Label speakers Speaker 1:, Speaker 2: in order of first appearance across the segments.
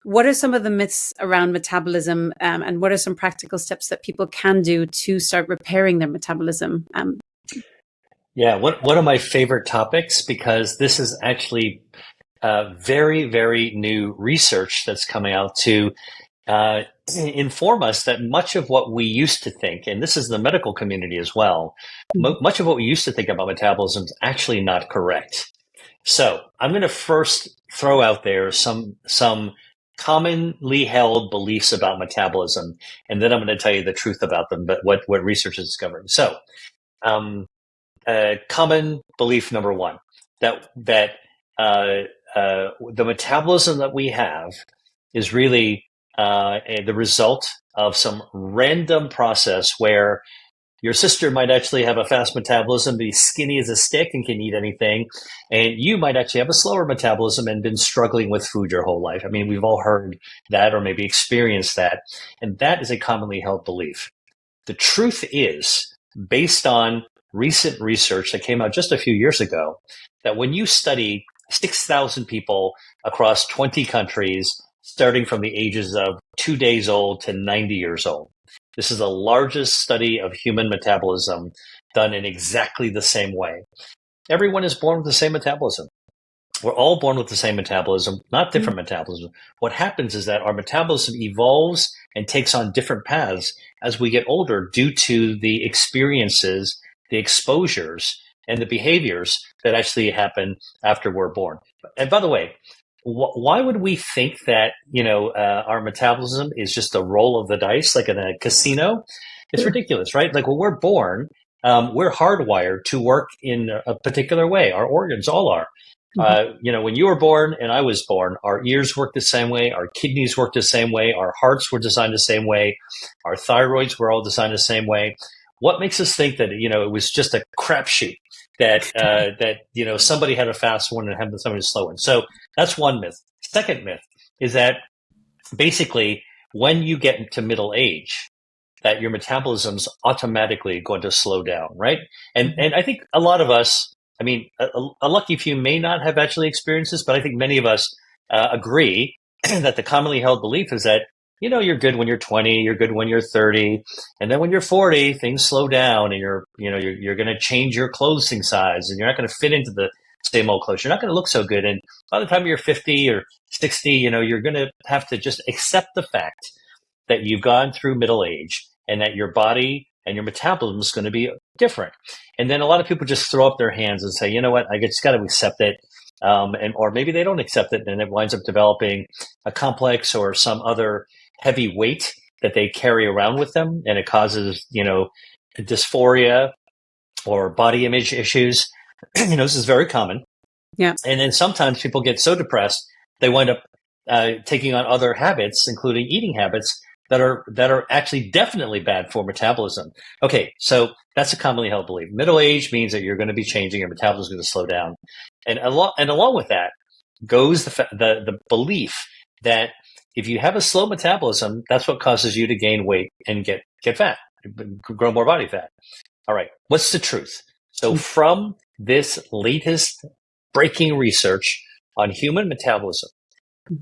Speaker 1: what are some of the myths around metabolism, and what are some practical steps that people can do to start repairing their metabolism?
Speaker 2: Yeah, one of my favorite topics, because this is actually very, very new research that's coming out to inform us that much of what we used to think, and this is the medical community as well, much of what we used to think about metabolism is actually not correct. So I'm going to first throw out there some commonly held beliefs about metabolism, and then I'm going to tell you the truth about them, but what research has discovered. So, common belief number one, that the metabolism that we have is really the result of some random process where your sister might actually have a fast metabolism, be skinny as a stick and can eat anything. And you might actually have a slower metabolism and been struggling with food your whole life. I mean, we've all heard that or maybe experienced that. And that is a commonly held belief. The truth is, based on recent research that came out just a few years ago, that when you study 6,000 people across 20 countries, starting from the ages of 2 days old to 90 years old, this is the largest study of human metabolism done in exactly the same way. Everyone is born with the same metabolism. We're all born with the same metabolism, not different metabolism. What happens is that our metabolism evolves and takes on different paths as we get older due to the experiences, the exposures, and the behaviors that actually happen after we're born. And by the way, why would we think that, our metabolism is just a roll of the dice, like in a casino? It's ridiculous, right? Like when we're born, we're hardwired to work in a particular way. Our organs all are. When you were born and I was born, our ears worked the same way. Our kidneys worked the same way. Our hearts were designed the same way. Our thyroids were all designed the same way. What makes us think that, it was just a crapshoot? That somebody had a fast one and had somebody slow one. So that's one myth. Second myth is that basically when you get to middle age, that your metabolism's automatically going to slow down, right? And I think a lot of us, a lucky few may not have actually experienced this, but I think many of us agree that the commonly held belief is that you're good when you're 20, you're good when you're 30, and then when you're 40, things slow down, and you're going to change your clothing size, and you're not going to fit into the same old clothes. You're not going to look so good, and by the time you're 50 or 60, you're going to have to just accept the fact that you've gone through middle age, and that your body and your metabolism is going to be different. And then a lot of people just throw up their hands and say, you know what, I just got to accept it. Or maybe they don't accept it, and it winds up developing a complex or some other heavy weight that they carry around with them, and it causes, dysphoria or body image issues. This is very common.
Speaker 1: Yeah.
Speaker 2: And then sometimes people get so depressed, they wind up taking on other habits, including eating habits that are actually definitely bad for metabolism. Okay, so that's a commonly held belief. Middle age means that you're going to be changing, your metabolism is going to slow down. And along with that goes the belief that if you have a slow metabolism, that's what causes you to gain weight and get fat, grow more body fat. All right, what's the truth? So from this latest breaking research on human metabolism,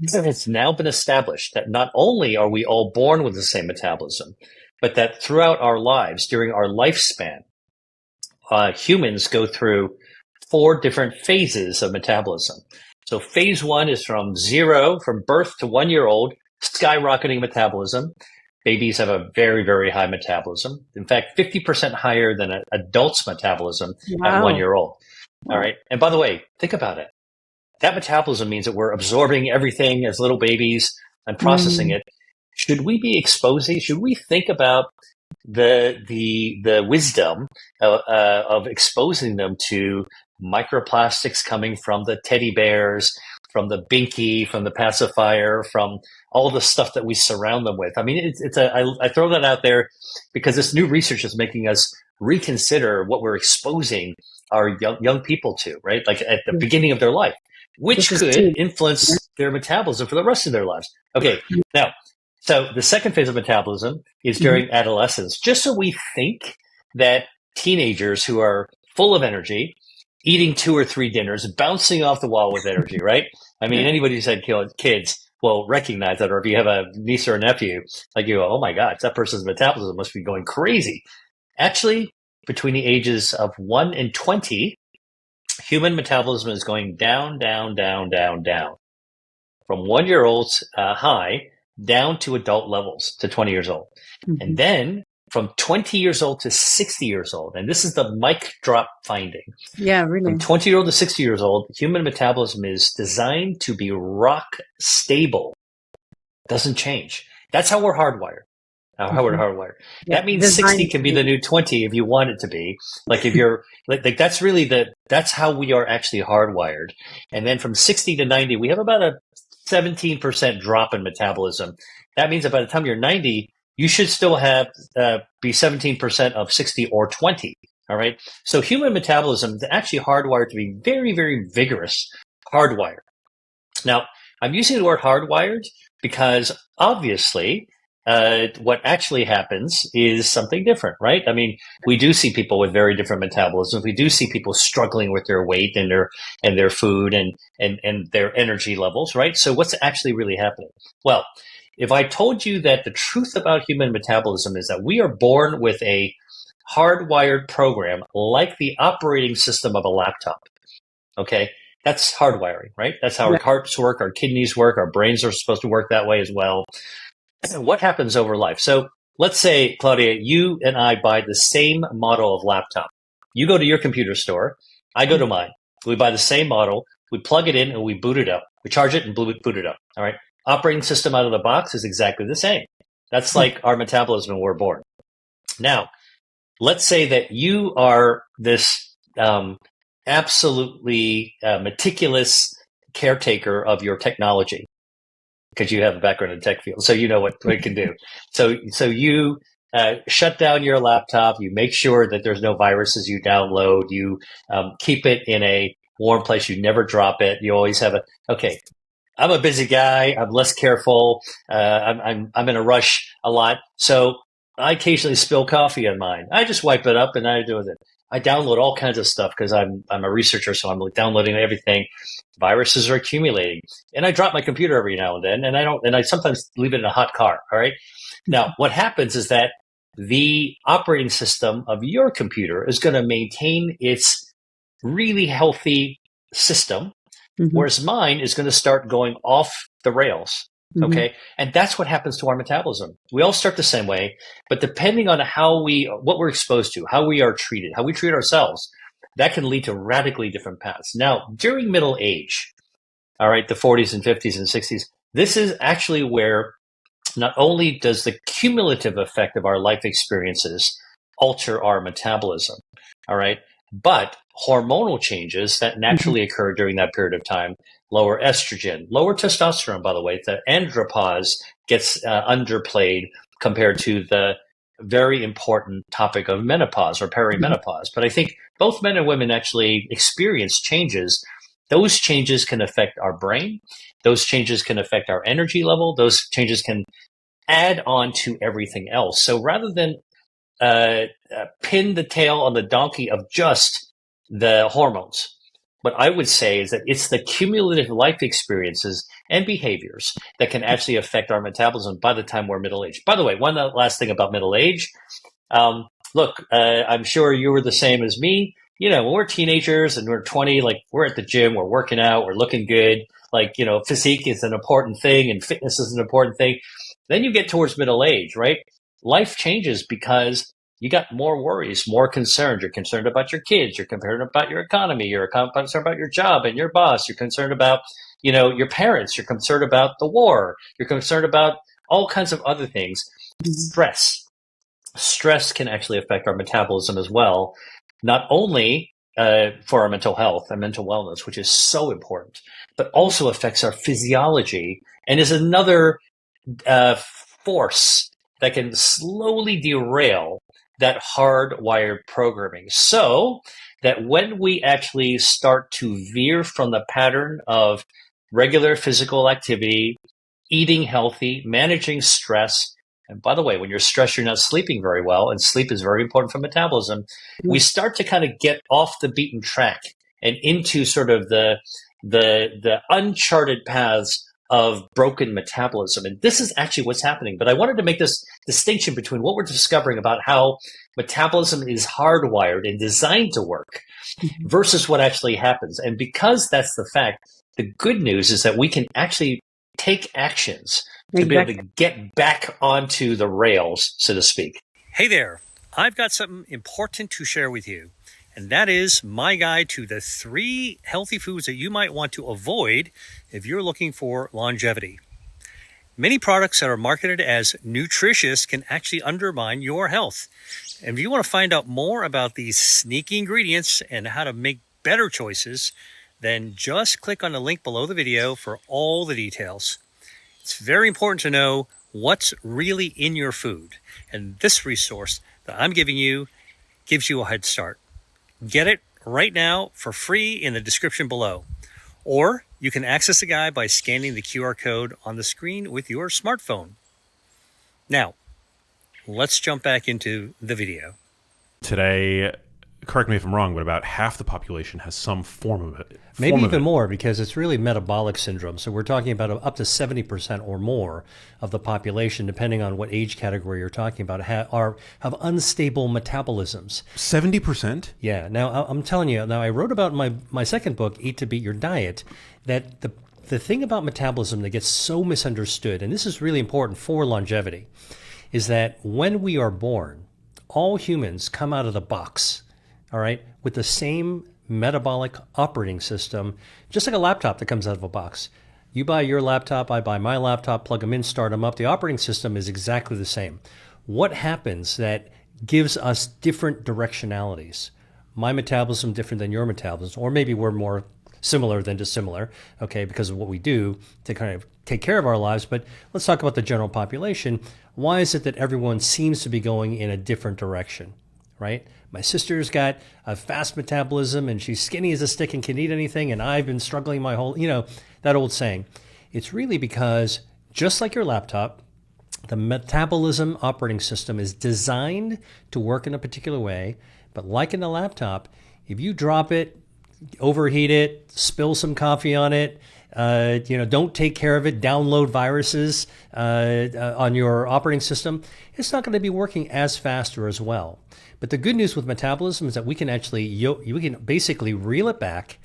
Speaker 2: it's now been established that not only are we all born with the same metabolism, but that throughout our lives, during our lifespan, humans go through 4 different phases of metabolism. So phase 1 is from birth to 1 year old, skyrocketing metabolism. Babies have a very, very high metabolism. In fact, 50% higher than an adult's metabolism at 1 year old. All right. And by the way, think about it. That metabolism means that we're absorbing everything as little babies and processing it. Should we be exposing? Should we think about the wisdom of exposing them to microplastics coming from the teddy bears, from the binky, from the pacifier, from all the stuff that we surround them with? I mean, I throw that out there because this new research is making us reconsider what we're exposing our young people to, right? Like at the beginning of their life, which could influence their metabolism for the rest of their lives. Okay, now, so the second phase of metabolism is during adolescence. Just so we think that teenagers who are full of energy, eating 2 or 3 dinners, bouncing off the wall with energy, right? I mean, anybody who's had kids will recognize that, or if you have a niece or a nephew, like you go, oh my God, that person's metabolism must be going crazy. Actually, between the ages of 1 and 20, human metabolism is going down, down, down, down, down. From 1-year-olds high down to adult levels to 20 years old.
Speaker 1: Mm-hmm.
Speaker 2: And then from 20 years old to 60 years old, and this is the mic drop finding.
Speaker 1: Yeah, really.
Speaker 2: From 20-year-old to 60 years old, human metabolism is designed to be rock stable. It doesn't change. That's how we're hardwired. Hardwired.
Speaker 1: Yeah.
Speaker 2: That means 60 can be the new 20 if you want it to be. Like if you're like that's really that's how we are actually hardwired. And then from 60 to 90, we have about a 17% drop in metabolism. That means that by the time you're 90, you should still have be 17% of 60 or 20. All right. So human metabolism is actually hardwired to be very, very vigorous, hardwired. Now, I'm using the word hardwired because obviously what actually happens is something different, right? I mean, we do see people with very different metabolisms. We do see people struggling with their weight and their food and their energy levels, right? So what's actually really happening? Well, if I told you that the truth about human metabolism is that we are born with a hardwired program like the operating system of a laptop, okay? That's hardwiring, right? That's how our hearts work, our kidneys work, our brains are supposed to work that way as well. What happens over life? So let's say, Claudia, you and I buy the same model of laptop. You go to your computer store. I go to mine. We buy the same model. We plug it in and we boot it up. We charge it and boot it up. All right. Operating system out of the box is exactly the same. That's like our metabolism when we're born. Now, let's say that you are this absolutely meticulous caretaker of your technology, because you have a background in the tech field, so you know what it can do. So you shut down your laptop. You make sure that there's no viruses you download. You keep it in a warm place. You never drop it. You always have okay. I'm a busy guy. I'm less careful. I'm in a rush a lot, so I occasionally spill coffee on mine. I just wipe it up and I do with it. I download all kinds of stuff because I'm a researcher, so I'm downloading everything. Viruses are accumulating, and I drop my computer every now and then, and I sometimes leave it in a hot car. All right. Now, what happens is that the operating system of your computer is going to maintain its really healthy system, whereas mine is going to start going off the rails. Okay. And that's what happens to our metabolism. We all start the same way, but depending on what we're exposed to, how we are treated, how we treat ourselves, that can lead to radically different paths. Now, during middle age, all right, the 40s and 50s and 60s, this is actually where not only does the cumulative effect of our life experiences alter our metabolism, all right, but hormonal changes that naturally occur during that period of time, lower estrogen, lower testosterone, by the way, the andropause gets underplayed compared to the very important topic of menopause or perimenopause. But I think both men and women actually experience changes. Those changes can affect our brain. Those changes can affect our energy level. Those changes can add on to everything else. So rather than pin the tail on the donkey of just the hormones, what I would say is that it's the cumulative life experiences and behaviors that can actually affect our metabolism by the time we're middle-aged. By the way, one last thing about middle age. Look, I'm sure you were the same as me. You know, when we're teenagers and we're 20, like we're at the gym, we're working out, we're looking good. Like, you know, physique is an important thing and fitness is an important thing. Then you get towards middle age, right? Life changes because you got more worries, more concerns. You're concerned about your kids. You're concerned about your economy. You're concerned about your job and your boss. You're concerned about, you know, your parents. You're concerned about the war. You're concerned about all kinds of other things. Stress can actually affect our metabolism as well, not only for our mental health and mental wellness, which is so important, but also affects our physiology and is another force that can slowly derail that hardwired programming, so that when we actually start to veer from the pattern of regular physical activity, eating healthy, managing stress, and by the way, when you're stressed, you're not sleeping very well, and sleep is very important for metabolism, we start to kind of get off the beaten track and into sort of the uncharted paths of broken metabolism. And this is actually what's happening. But I wanted to make this distinction between what we're discovering about how metabolism is hardwired and designed to work versus what actually happens. And because that's the fact, the good news is that we can actually take actions to be able to get back onto the rails, so to speak.
Speaker 3: Hey there, I've got something important to share with you, and that is my guide to the 3 healthy foods that you might want to avoid if you're looking for longevity. Many products that are marketed as nutritious can actually undermine your health. And if you want to find out more about these sneaky ingredients and how to make better choices, then just click on the link below the video for all the details. It's very important to know what's really in your food, and this resource that I'm giving you gives you a head start. Get it right now for free in the description below, or you can access the guide by scanning the QR code on the screen with your smartphone. Now, let's jump back into the video.
Speaker 4: Today, correct me if I'm wrong, but about half the population has some form of it.
Speaker 5: Maybe even more, because it's really metabolic syndrome. So we're talking about up to 70% or more of the population, depending on what age category you're talking about, have unstable metabolisms.
Speaker 4: 70%?
Speaker 5: Yeah. Now, I'm telling you, I wrote about in my second book, Eat to Beat Your Diet, that the thing about metabolism that gets so misunderstood, and this is really important for longevity, is that when we are born, all humans come out of the box, all right, with the same metabolic operating system, just like a laptop that comes out of a box. You buy your laptop, I buy my laptop, plug them in, start them up. The operating system is exactly the same. What happens that gives us different directionalities? My metabolism different than your metabolism, or maybe we're more similar than dissimilar, okay, because of what we do to kind of take care of our lives. But let's talk about the general population. Why is it that everyone seems to be going in a different direction, right? My sister's got a fast metabolism and she's skinny as a stick and can eat anything, and I've been struggling my whole, that old saying. It's really because, just like your laptop, the metabolism operating system is designed to work in a particular way, but like in the laptop, if you drop it, overheat it, spill some coffee on it, don't take care of it, download viruses on your operating system, it's not going to be working as fast or as well. But the good news with metabolism is that we can basically reel it back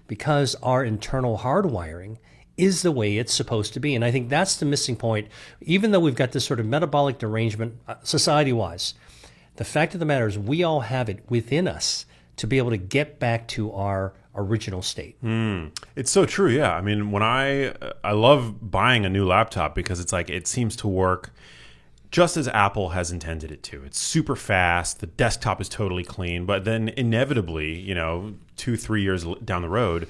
Speaker 5: because our internal hardwiring is the way it's supposed to be. And I think that's the missing point. Even though we've got this sort of metabolic derangement society-wise, the fact of the matter is we all have it within us to be able to get back to our original state.
Speaker 4: It's so true, yeah. I mean, when I love buying a new laptop because it's like it seems to work just as Apple has intended it to. It's super fast. The desktop is totally clean. But then inevitably, 2-3 years down the road,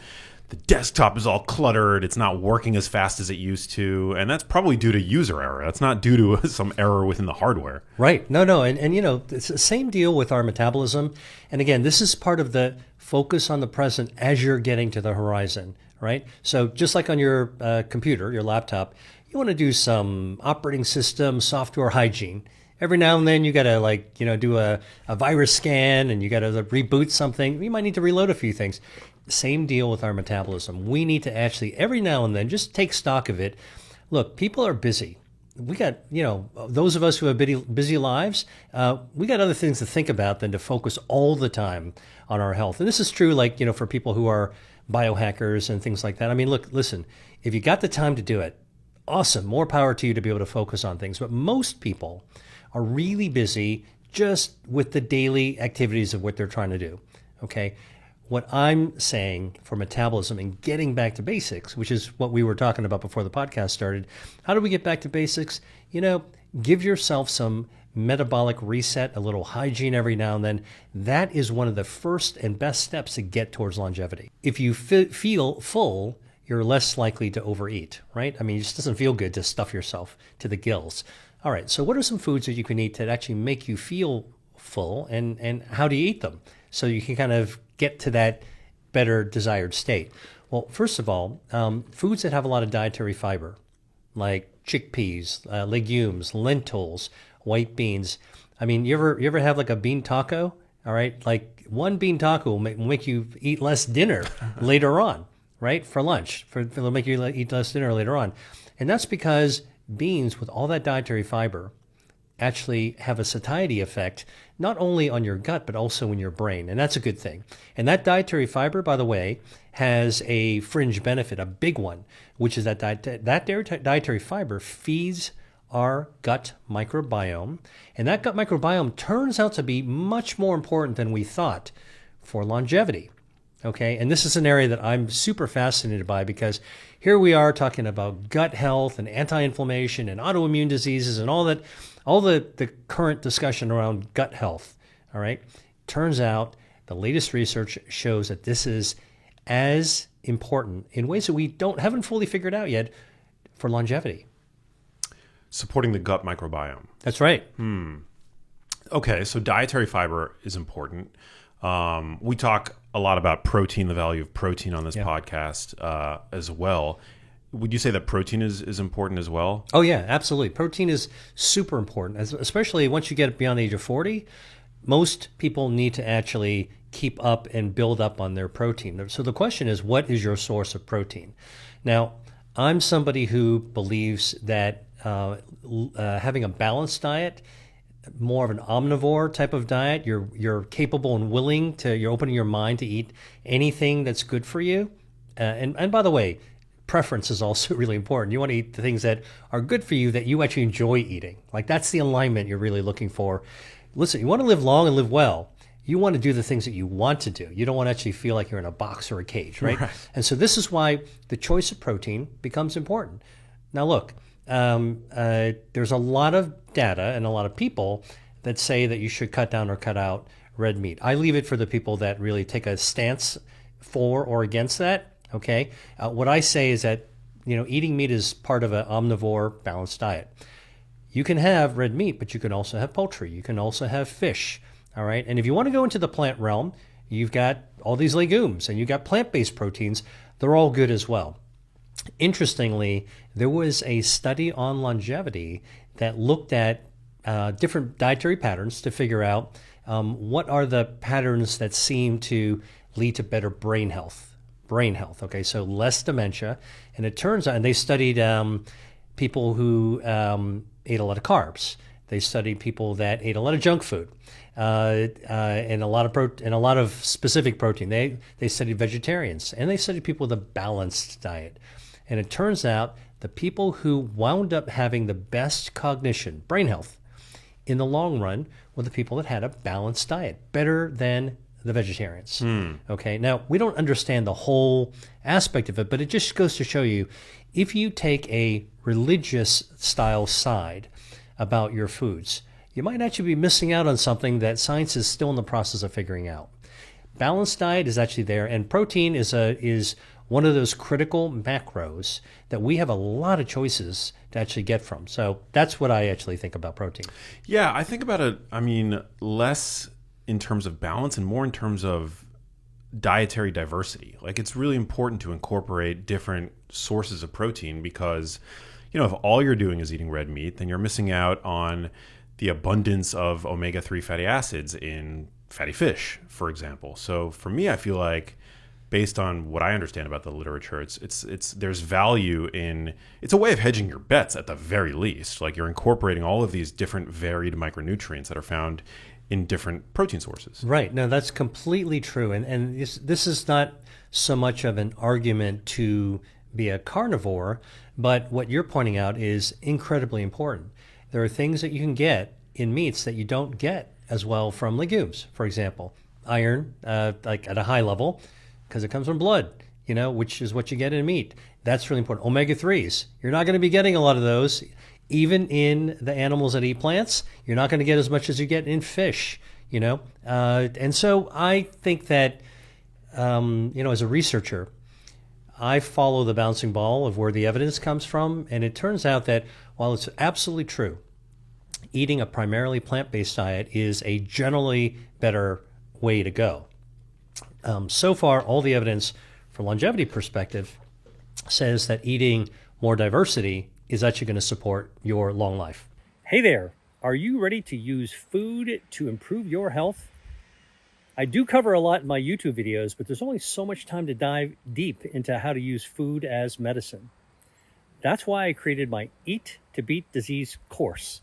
Speaker 4: the desktop is all cluttered. It's not working as fast as it used to. And that's probably due to user error. That's not due to some error within the hardware.
Speaker 5: Right. No. And it's the same deal with our metabolism. And again, this is part of the focus on the present as you're getting to the horizon, right? So just like on your computer, your laptop, you want to do some operating system software hygiene. Every now and then you got to do a virus scan, and you got to reboot something. You might need to reload a few things. Same deal with our metabolism. We need to actually every now and then just take stock of it. Look, people are busy. We got, those of us who have busy lives, we got other things to think about than to focus all the time on our health. And this is true, for people who are biohackers and things like that. I mean, look, listen, if you got the time to do it, awesome, more power to you to be able to focus on things. But most people are really busy just with the daily activities of what they're trying to do, okay? What I'm saying for metabolism and getting back to basics, which is what we were talking about before the podcast started, how do we get back to basics? Give yourself some metabolic reset, a little hygiene every now and then. That is one of the first and best steps to get towards longevity. If you feel full, you're less likely to overeat, right? I mean, it just doesn't feel good to stuff yourself to the gills. All right, so what are some foods that you can eat that actually make you feel full, and how do you eat them so you can kind of get to that better desired state? Well, first of all, foods that have a lot of dietary fiber, like chickpeas, legumes, lentils, white beans. I mean, you ever have like a bean taco? All right, like one bean taco will make you eat less dinner later on, right? For lunch, they'll make you eat less dinner later on. And that's because beans with all that dietary fiber actually have a satiety effect, not only on your gut, but also in your brain. And that's a good thing. And that dietary fiber, by the way, has a fringe benefit, a big one, which is that dietary fiber feeds our gut microbiome. And that gut microbiome turns out to be much more important than we thought for longevity. Okay, and this is an area that I'm super fascinated by because here we are talking about gut health and anti-inflammation and autoimmune diseases and all the current discussion around gut health. All right, turns out the latest research shows that this is as important in ways that we haven't fully figured out yet for longevity.
Speaker 4: Supporting the gut microbiome.
Speaker 5: That's right.
Speaker 4: Okay, so dietary fiber is important. We talk a lot about protein, the value of protein on this podcast as well. Would you say that protein is important as well?
Speaker 5: Oh, yeah, absolutely. Protein is super important, especially once you get beyond the age of 40. Most people need to actually keep up and build up on their protein. So the question is, what is your source of protein? Now, I'm somebody who believes that having a balanced diet, more of an omnivore type of diet, you're capable and willing to, you're opening your mind to eat anything that's good for you. And by the way, preference is also really important. You want to eat the things that are good for you that you actually enjoy eating. Like that's the alignment you're really looking for. Listen, you want to live long and live well. You want to do the things that you want to do. You don't want to actually feel like you're in a box or a cage, right? And so this is why the choice of protein becomes important. Now look, there's a lot of data and a lot of people that say that you should cut down or cut out red meat. I leave it for the people that really take a stance for or against that. Okay, what I say is that eating meat is part of an omnivore balanced diet. You can have red meat, but you can also have poultry. You can also have fish. All right, and if you want to go into the plant realm, you've got all these legumes and you've got plant-based proteins. They're all good as well. Interestingly, there was a study on longevity that looked at different dietary patterns to figure out what are the patterns that seem to lead to better brain health. Okay, so less dementia. And it turns out, and they studied people who ate a lot of carbs. They studied people that ate a lot of junk food and a lot of specific protein. They studied vegetarians, and they studied people with a balanced diet. And it turns out the people who wound up having the best cognition, brain health, in the long run were the people that had a balanced diet, better than the vegetarians. Okay, now we don't understand the whole aspect of it, but it just goes to show you, if you take a religious style side about your foods, you might actually be missing out on something that science is still in the process of figuring out. Balanced diet is actually there, and protein is one of those critical macros that we have a lot of choices to actually get from. So that's what I actually think about protein.
Speaker 4: Yeah, I think about it, less in terms of balance and more in terms of dietary diversity. Like it's really important to incorporate different sources of protein because, if all you're doing is eating red meat, then you're missing out on the abundance of omega-3 fatty acids in fatty fish, for example. So for me, I feel like based on what I understand about the literature, there's value in, it's a way of hedging your bets at the very least. Like you're incorporating all of these different varied micronutrients that are found in different protein sources.
Speaker 5: Right. No, that's completely true. And this is not so much of an argument to be a carnivore, but what you're pointing out is incredibly important. There are things that you can get in meats that you don't get as well from legumes. For example, iron, like at a high level, because it comes from blood, which is what you get in meat. That's really important. Omega-3s, you're not going to be getting a lot of those. Even in the animals that eat plants, you're not going to get as much as you get in fish, And so I think that, as a researcher, I follow the bouncing ball of where the evidence comes from. And it turns out that while it's absolutely true, eating a primarily plant-based diet is a generally better way to go. So far, all the evidence from longevity perspective says that eating more diversity is actually going to support your long life.
Speaker 3: Hey there, are you ready to use food to improve your health? I do cover a lot in my YouTube videos, but there's only so much time to dive deep into how to use food as medicine. That's why I created my Eat to Beat Disease course.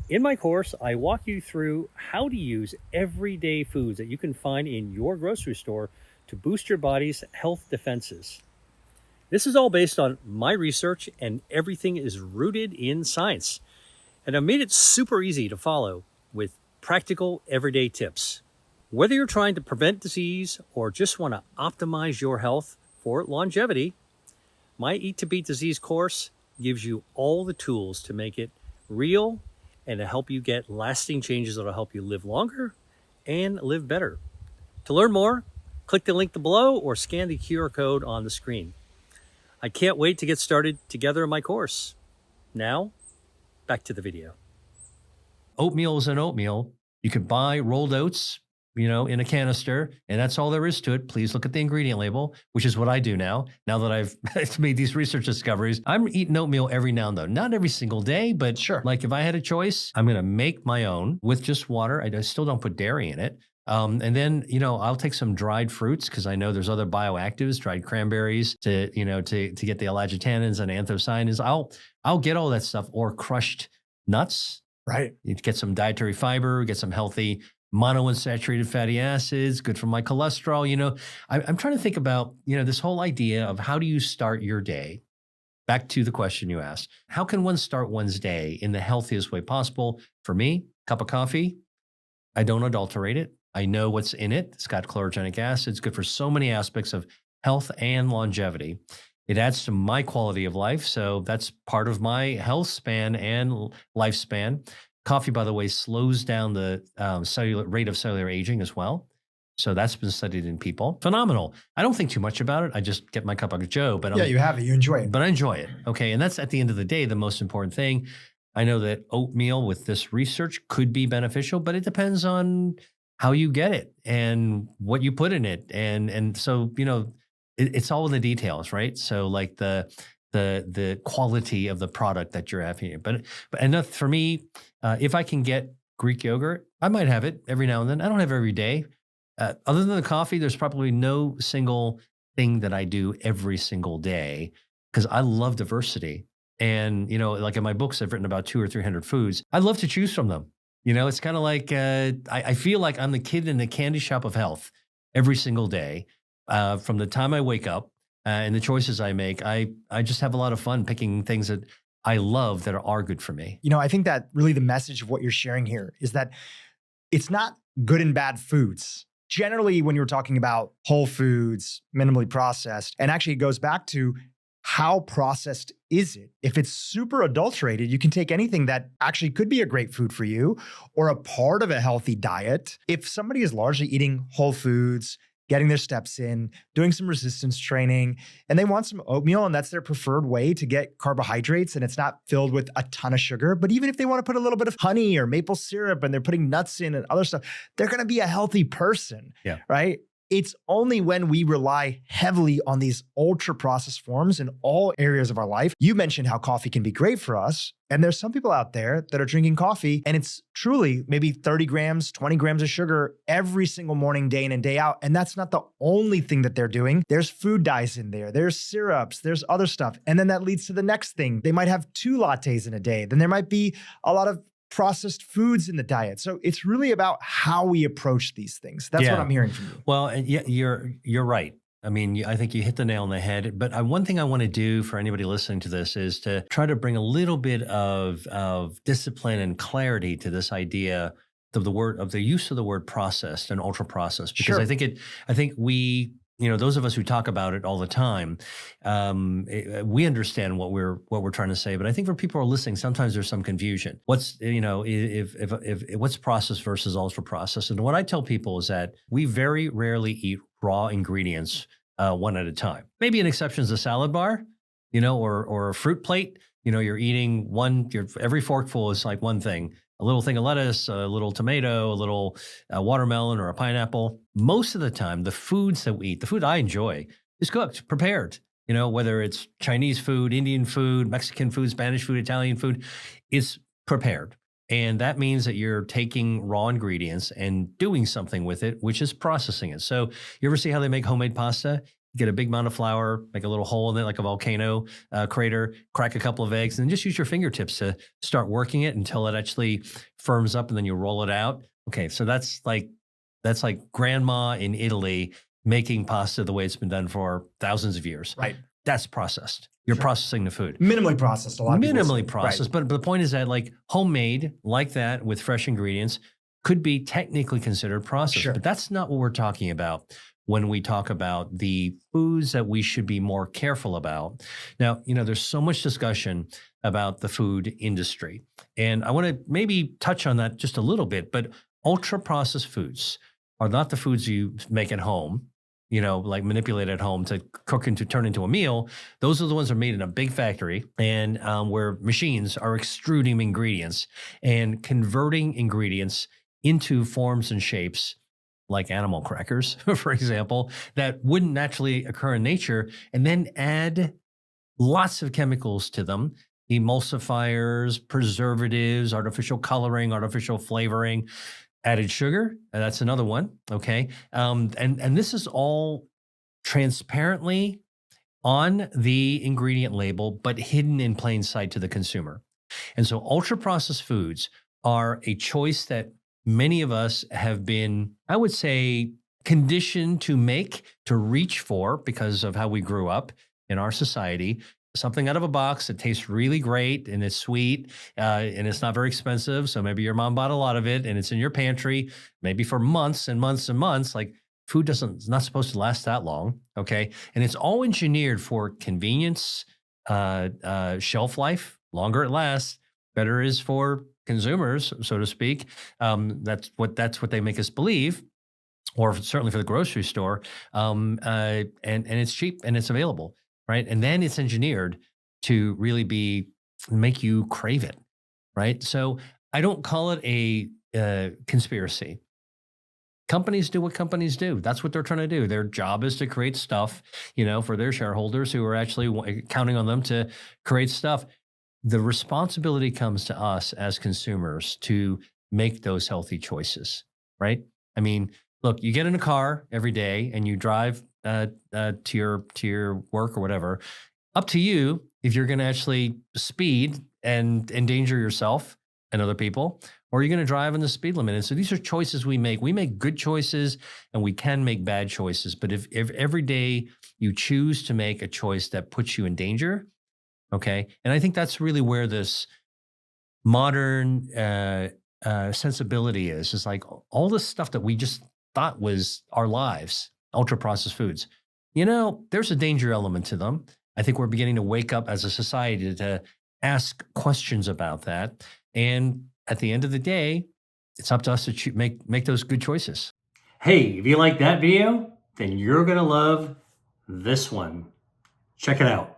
Speaker 3: In my course, I walk you through how to use everyday foods that you can find in your grocery store to boost your body's health defenses. This is all based on my research, and everything is rooted in science. And I've made it super easy to follow with practical everyday tips. Whether you're trying to prevent disease or just want to optimize your health for longevity, my Eat to Beat Disease course gives you all the tools to make it real and to help you get lasting changes that will help you live longer and live better. To learn more, click the link below or scan the QR code on the screen. I can't wait to get started together in my course. Now, back to the video.
Speaker 5: Oatmeal is an oatmeal. You could buy rolled oats, in a canister, and that's all there is to it. Please look at the ingredient label, which is what I do now. Now that I've made these research discoveries, I'm eating oatmeal every now and then. Not every single day, but
Speaker 6: Sure.
Speaker 5: Like if I had a choice, I'm going to make my own with just water. I still don't put dairy in it. And then, I'll take some dried fruits because I know there's other bioactives, dried cranberries to get the elagitannins and anthocyanins. I'll get all that stuff, or crushed nuts.
Speaker 6: Right.
Speaker 5: You get some dietary fiber, get some healthy monounsaturated fatty acids, good for my cholesterol. I'm trying to think about, this whole idea of how do you start your day? Back to the question you asked. How can one start one's day in the healthiest way possible? For me, cup of coffee. I don't adulterate it. I know what's in it. It's got chlorogenic acid. It's good for so many aspects of health and longevity. It adds to my quality of life. So that's part of my health span and lifespan. Coffee, by the way, slows down the rate of cellular aging as well. So that's been studied in people. Phenomenal. I don't think too much about it. I just get my cup of joe. But
Speaker 6: you have it. You enjoy it.
Speaker 5: But I enjoy it. Okay. And that's at the end of the day, the most important thing. I know that oatmeal with this research could be beneficial, but it depends on how you get it and what you put in it. And so, it's all in the details, right? So like the quality of the product that you're having. But enough for me, if I can get Greek yogurt, I might have it every now and then. I don't have it every day. Other than the coffee, there's probably no single thing that I do every single day because I love diversity. And, like in my books, I've written about 200 or 300 foods. I love to choose from them. It's kind of like I feel like I'm the kid in the candy shop of health every single day. From the time I wake up and the choices I make, I just have a lot of fun picking things that I love that are good for me.
Speaker 6: I think that really the message of what you're sharing here is that it's not good and bad foods. Generally, when you're talking about whole foods, minimally processed, and actually it goes back to how processed is it? If it's super adulterated, you can take anything that actually could be a great food for you or a part of a healthy diet. If somebody is largely eating whole foods, getting their steps in, doing some resistance training, and they want some oatmeal, and that's their preferred way to get carbohydrates, and it's not filled with a ton of sugar. But even if they want to put a little bit of honey or maple syrup and they're putting nuts in and other stuff, they're going to be a healthy person, right? It's only when we rely heavily on these ultra processed forms in all areas of our life. You mentioned how coffee can be great for us. And there's some people out there that are drinking coffee and it's truly maybe 30 grams, 20 grams of sugar every single morning, day in and day out. And that's not the only thing that they're doing. There's food dyes in there. There's syrups. There's other stuff. And then that leads to the next thing. They might have 2 lattes in a day. Then there might be a lot of processed foods in the diet. So it's really about how we approach these things. That's what I'm hearing from you.
Speaker 5: Well, and you're right. I mean, I think you hit the nail on the head. But one thing I want to do for anybody listening to this is to try to bring a little bit of discipline and clarity to this idea of the use of the word processed and ultra processed. Because I think we, those of us who talk about it all the time, we understand what we're trying to say. But I think for people who are listening, sometimes there's some confusion. What's what's processed versus ultra processed? And what I tell people is that we very rarely eat raw ingredients one at a time. Maybe an exception is a salad bar, or a fruit plate. You're eating every forkful is like one thing. A little thing of lettuce, a little tomato, a little watermelon or a pineapple. Most of the time, the foods that we eat, the food I enjoy, is cooked, prepared. Whether it's Chinese food, Indian food, Mexican food, Spanish food, Italian food, it's prepared. And that means that you're taking raw ingredients and doing something with it, which is processing it. So you ever see how they make homemade pasta? You get a big amount of flour, make a little hole in it like a volcano crater, crack a couple of eggs, and then just use your fingertips to start working it until it actually firms up, and then you roll it out. Okay, so that's like grandma in Italy making pasta the way it's been done for thousands of years.
Speaker 6: Right.
Speaker 5: That's processed. You're processing the food.
Speaker 6: Minimally processed. A lot of people say.
Speaker 5: Minimally processed.
Speaker 6: Right.
Speaker 5: But the point is that like homemade like that with fresh ingredients could be technically considered processed.
Speaker 6: Sure.
Speaker 5: But that's not what we're talking about when we talk about the foods that we should be more careful about. Now, there's so much discussion about the food industry. And I want to maybe touch on that just a little bit, but ultra processed foods are not the foods you make at home, like manipulate at home to cook and to turn into a meal. Those are the ones that are made in a big factory and where machines are extruding ingredients and converting ingredients into forms and shapes like animal crackers, for example, that wouldn't naturally occur in nature, and then add lots of chemicals to them, emulsifiers, preservatives, artificial coloring, artificial flavoring, added sugar. That's another one. Okay. And this is all transparently on the ingredient label, but hidden in plain sight to the consumer. And so ultra processed foods are a choice that many of us have been, I would say, conditioned to make, to reach for because of how we grew up in our society. Something out of a box that tastes really great and it's sweet and it's not very expensive. So maybe your mom bought a lot of it and it's in your pantry, maybe for months and months and months. Like food it's not supposed to last that long. Okay. And it's all engineered for convenience, shelf life, longer it lasts, better is for consumers, so to speak. That's what they make us believe, or certainly for the grocery store. And it's cheap and it's available. Right. And then it's engineered to really make you crave it. Right. So I don't call it a conspiracy. Companies do what companies do. That's what they're trying to do. Their job is to create stuff, for their shareholders who are actually counting on them to create stuff. The responsibility comes to us as consumers to make those healthy choices. Right. I mean, look, you get in a car every day and you drive to your work or whatever. Up to you if you're going to actually speed and endanger yourself and other people, or you're going to drive in the speed limit. And so these are choices we make. We make good choices and we can make bad choices. But if every day you choose to make a choice that puts you in danger, okay, and I think that's really where this modern sensibility is like all this stuff that we just thought was our lives. Ultra processed foods. There's a danger element to them. I think we're beginning to wake up as a society to ask questions about that. And at the end of the day, it's up to us to make those good choices.
Speaker 3: Hey, if you like that video, then you're going to love this one. Check it out.